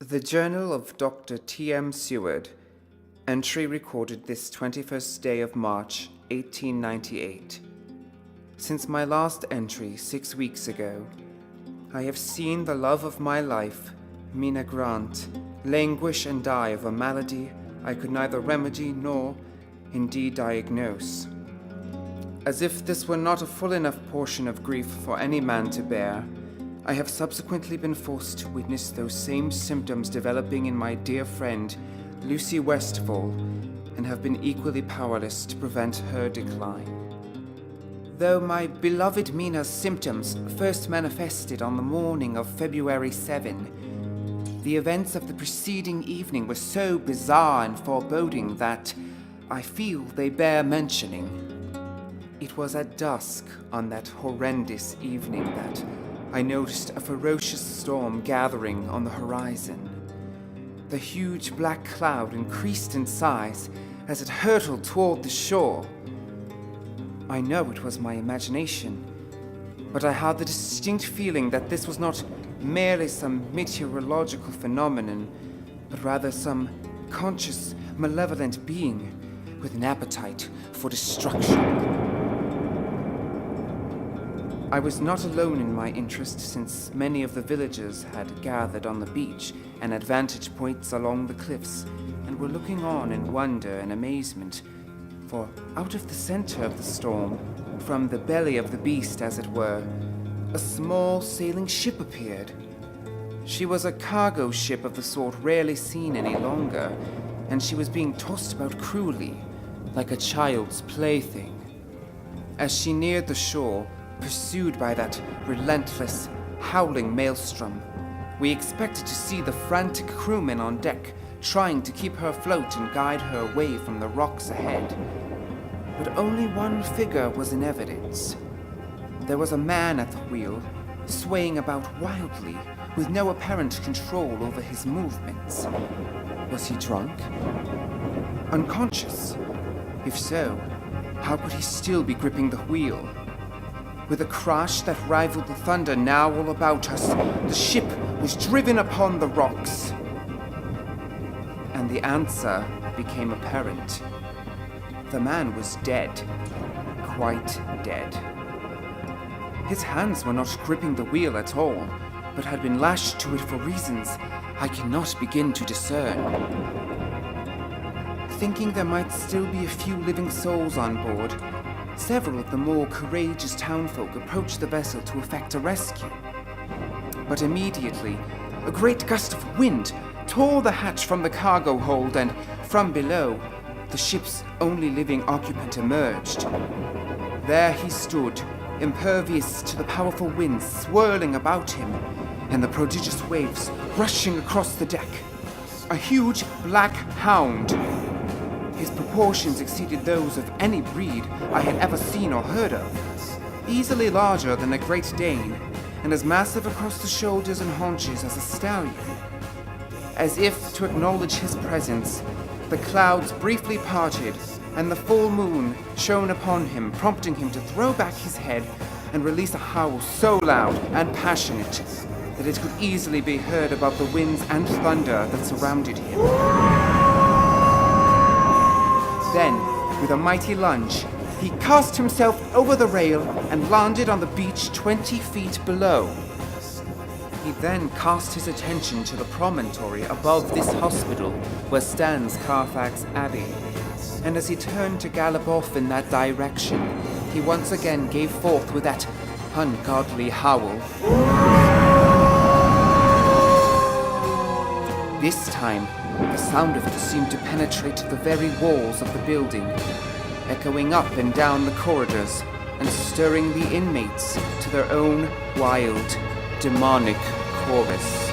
The Journal of Dr. T.M. Seward, entry recorded this 21st day of March, 1898. Since my last entry 6 weeks ago, I have seen the love of my life, Mina Grant, languish and die of a malady I could neither remedy nor, indeed, diagnose. As if this were not a full enough portion of grief for any man to bear, I have subsequently been forced to witness those same symptoms developing in my dear friend, Lucy Westfall, and have been equally powerless to prevent her decline. Though my beloved Mina's symptoms first manifested on the morning of February 7, the events of the preceding evening were so bizarre and foreboding that I feel they bear mentioning. It was at dusk on that horrendous evening that I noticed a ferocious storm gathering on the horizon. The huge black cloud increased in size as it hurtled toward the shore. I know it was my imagination, but I had the distinct feeling that this was not merely some meteorological phenomenon, but rather some conscious, malevolent being with an appetite for destruction. I was not alone in my interest, since many of the villagers had gathered on the beach and at vantage points along the cliffs and were looking on in wonder and amazement, for out of the center of the storm, from the belly of the beast as it were, a small sailing ship appeared. She was a cargo ship of the sort rarely seen any longer, and she was being tossed about cruelly, like a child's plaything. As she neared the shore, pursued by that relentless, howling maelstrom, we expected to see the frantic crewmen on deck trying to keep her afloat and guide her away from the rocks ahead. But only one figure was in evidence. There was a man at the wheel, swaying about wildly, with no apparent control over his movements. Was he drunk? Unconscious? If so, how could he still be gripping the wheel? With a crash that rivaled the thunder now all about us, the ship was driven upon the rocks. And the answer became apparent. The man was dead. Quite dead. His hands were not gripping the wheel at all, but had been lashed to it for reasons I cannot begin to discern. Thinking there might still be a few living souls on board, several of the more courageous townfolk approached the vessel to effect a rescue. But immediately, a great gust of wind tore the hatch from the cargo hold, and from below, the ship's only living occupant emerged. There he stood, impervious to the powerful winds swirling about him and the prodigious waves rushing across the deck. A huge black hound. His proportions exceeded those of any breed I had ever seen or heard of. Easily larger than a Great Dane, and as massive across the shoulders and haunches as a stallion. As if to acknowledge his presence, the clouds briefly parted, and the full moon shone upon him, prompting him to throw back his head and release a howl so loud and passionate that it could easily be heard above the winds and thunder that surrounded him. Then, with a mighty lunge, he cast himself over the rail and landed on the beach 20 feet below. He then cast his attention to the promontory above this hospital where stands Carfax Abbey, and as he turned to gallop off in that direction, he once again gave forth with that ungodly howl. This time, the sound of it seemed to penetrate the very walls of the building, echoing up and down the corridors and stirring the inmates to their own wild, demonic chorus.